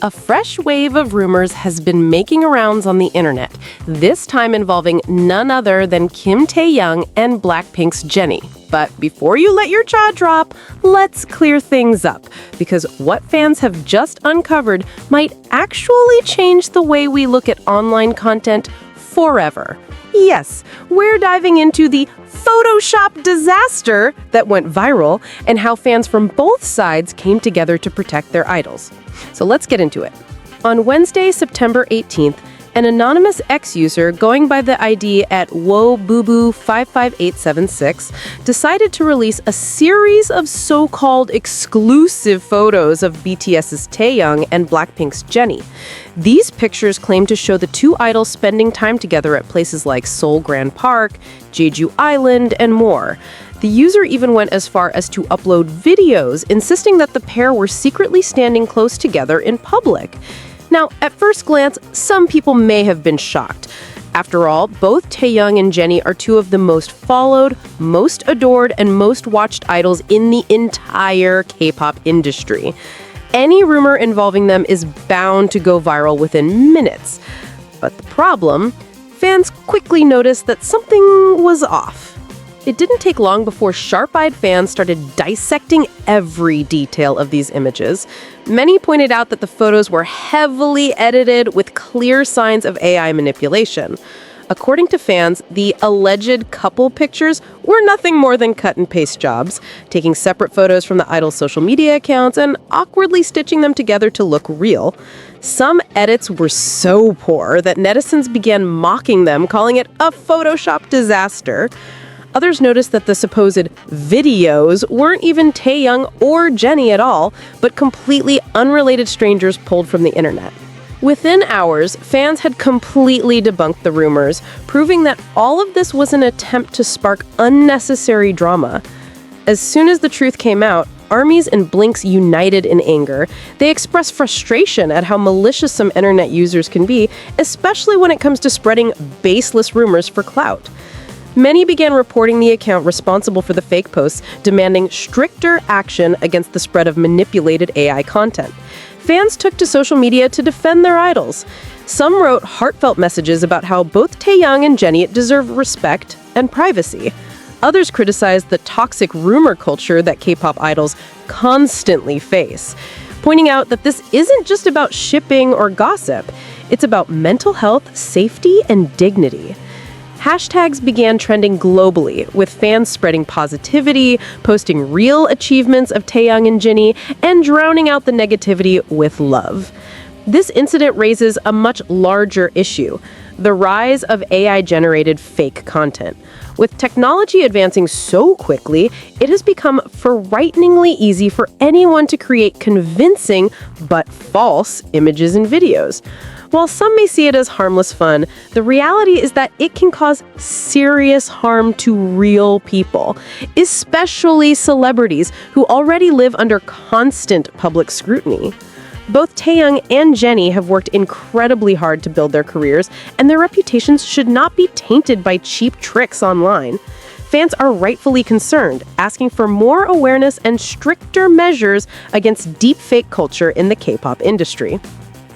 A fresh wave of rumors has been making rounds on the internet, this time involving none other than Kim Taehyung and BLACKPINK's Jennie. But before you let your jaw drop, let's clear things up, because what fans have just uncovered might actually change the way we look at online content forever. Yes, we're diving into the Photoshop disaster that went viral and how fans from both sides came together to protect their idols. So let's get into it. On Wednesday, September 18th, an anonymous X user going by the ID at WoBubu55876 decided to release a series of so-called exclusive photos of BTS's Taehyung and BLACKPINK's Jennie. These pictures claim to show the two idols spending time together at places like Seoul Grand Park, Jeju Island, and more. The user even went as far as to upload videos, insisting that the pair were secretly standing close together in public. Now, at first glance, some people may have been shocked. After all, both Taehyung and Jennie are two of the most followed, most adored, and most watched idols in the entire K-pop industry. Any rumor involving them is bound to go viral within minutes. But the problem, fans quickly noticed that something was off. It didn't take long before sharp-eyed fans started dissecting every detail of these images. Many pointed out that the photos were heavily edited with clear signs of AI manipulation. According to fans, the alleged couple pictures were nothing more than cut-and-paste jobs, taking separate photos from the idol's social media accounts and awkwardly stitching them together to look real. Some edits were so poor that netizens began mocking them, calling it a Photoshop disaster. Others noticed that the supposed videos weren't even Taehyung or Jennie at all, but completely unrelated strangers pulled from the internet. Within hours, fans had completely debunked the rumors, proving that all of this was an attempt to spark unnecessary drama. As soon as the truth came out, armies and blinks united in anger. They expressed frustration at how malicious some internet users can be, especially when it comes to spreading baseless rumors for clout. Many began reporting the account responsible for the fake posts, demanding stricter action against the spread of manipulated AI content. Fans took to social media to defend their idols. Some wrote heartfelt messages about how both Taehyung and Jennie deserve respect and privacy. Others criticized the toxic rumor culture that K-pop idols constantly face, pointing out that this isn't just about shipping or gossip. It's about mental health, safety, and dignity. Hashtags began trending globally, with fans spreading positivity, posting real achievements of Taehyung and Jennie, and drowning out the negativity with love. This incident raises a much larger issue: the rise of AI-generated fake content. With technology advancing so quickly, it has become frighteningly easy for anyone to create convincing but false images and videos. While some may see it as harmless fun, the reality is that it can cause serious harm to real people, especially celebrities who already live under constant public scrutiny. Both Taehyung and Jennie have worked incredibly hard to build their careers, and their reputations should not be tainted by cheap tricks online. Fans are rightfully concerned, asking for more awareness and stricter measures against deepfake culture in the K-pop industry.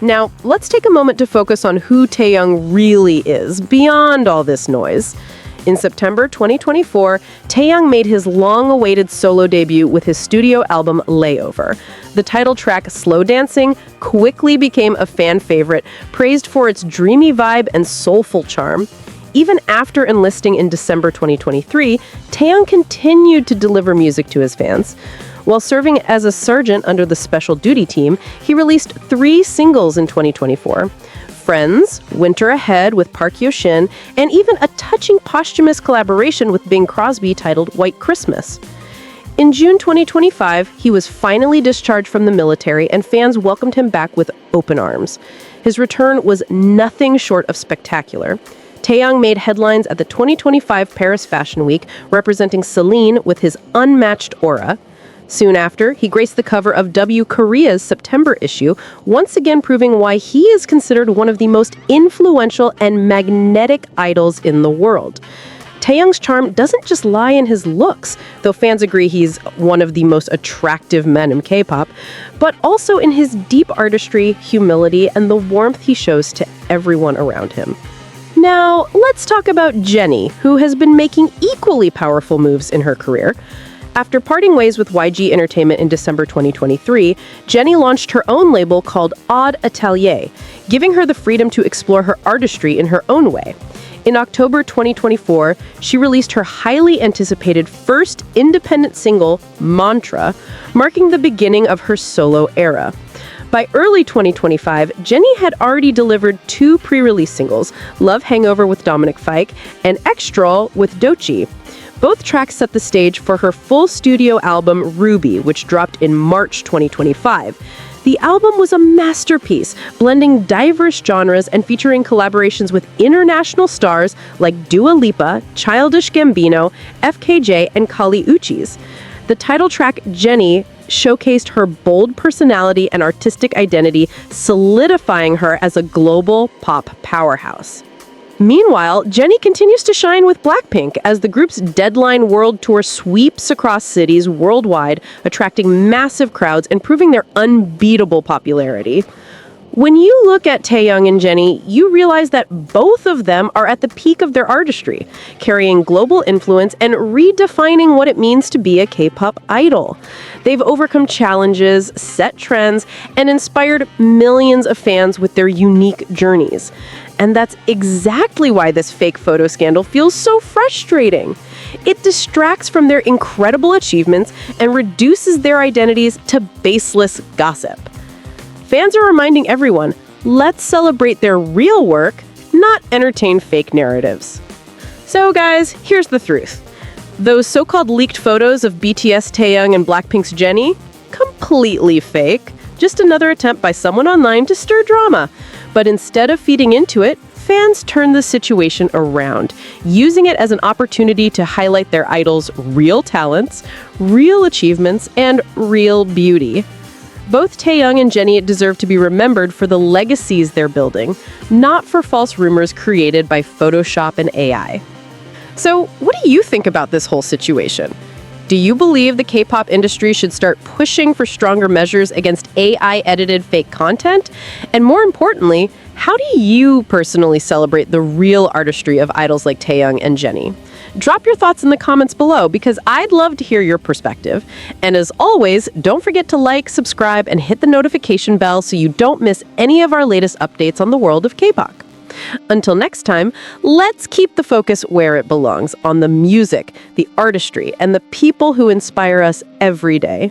Now, let's take a moment to focus on who Taehyung really is, beyond all this noise. In September 2024, Taehyung made his long-awaited solo debut with his studio album Layover. The title track, Slow Dancing, quickly became a fan favorite, praised for its dreamy vibe and soulful charm. Even after enlisting in December 2023, Taehyung continued to deliver music to his fans. While serving as a sergeant under the Special Duty Team, he released 3 singles in 2024. Friends, Winter Ahead with Park Hyo-shin, and even a touching posthumous collaboration with Bing Crosby titled White Christmas. In June 2025, he was finally discharged from the military, and fans welcomed him back with open arms. His return was nothing short of spectacular. Taehyung made headlines at the 2025 Paris Fashion Week, representing Celine with his unmatched aura. Soon after, he graced the cover of W Korea's September issue, once again proving why he is considered one of the most influential and magnetic idols in the world. Taehyung's charm doesn't just lie in his looks, though fans agree he's one of the most attractive men in K-pop, but also in his deep artistry, humility, and the warmth he shows to everyone around him. Now, let's talk about Jennie, who has been making equally powerful moves in her career. After parting ways with YG Entertainment in December 2023, Jennie launched her own label called Odd Atelier, giving her the freedom to explore her artistry in her own way. In October 2024, she released her highly anticipated first independent single, Mantra, marking the beginning of her solo era. By early 2025, Jennie had already delivered 2 pre-release singles, Love Hangover with Dominic Fike and Extra with Doechii. Both tracks set the stage for her full studio album, Ruby, which dropped in March 2025. The album was a masterpiece, blending diverse genres and featuring collaborations with international stars like Dua Lipa, Childish Gambino, FKJ, and Kali Uchis. The title track, Jennie, showcased her bold personality and artistic identity, solidifying her as a global pop powerhouse. Meanwhile, Jennie continues to shine with BLACKPINK as the group's Deadline World Tour sweeps across cities worldwide, attracting massive crowds and proving their unbeatable popularity. When you look at Taehyung and Jennie, you realize that both of them are at the peak of their artistry, carrying global influence and redefining what it means to be a K-pop idol. They've overcome challenges, set trends, and inspired millions of fans with their unique journeys. And that's exactly why this fake photo scandal feels so frustrating. It distracts from their incredible achievements and reduces their identities to baseless gossip. Fans are reminding everyone, let's celebrate their real work, not entertain fake narratives. So guys, here's the truth. Those so-called leaked photos of BTS Taehyung and BLACKPINK's Jennie? Completely fake. Just another attempt by someone online to stir drama. But instead of feeding into it, fans turn the situation around, using it as an opportunity to highlight their idols' real talents, real achievements, and real beauty. Both Taehyung and Jennie deserve to be remembered for the legacies they're building, not for false rumors created by Photoshop and AI. So, what do you think about this whole situation? Do you believe the K-pop industry should start pushing for stronger measures against AI-edited fake content? And more importantly, how do you personally celebrate the real artistry of idols like Taehyung and Jennie? Drop your thoughts in the comments below because I'd love to hear your perspective. And as always, don't forget to like, subscribe, and hit the notification bell so you don't miss any of our latest updates on the world of K-pop. Until next time, let's keep the focus where it belongs, on the music, the artistry, and the people who inspire us every day.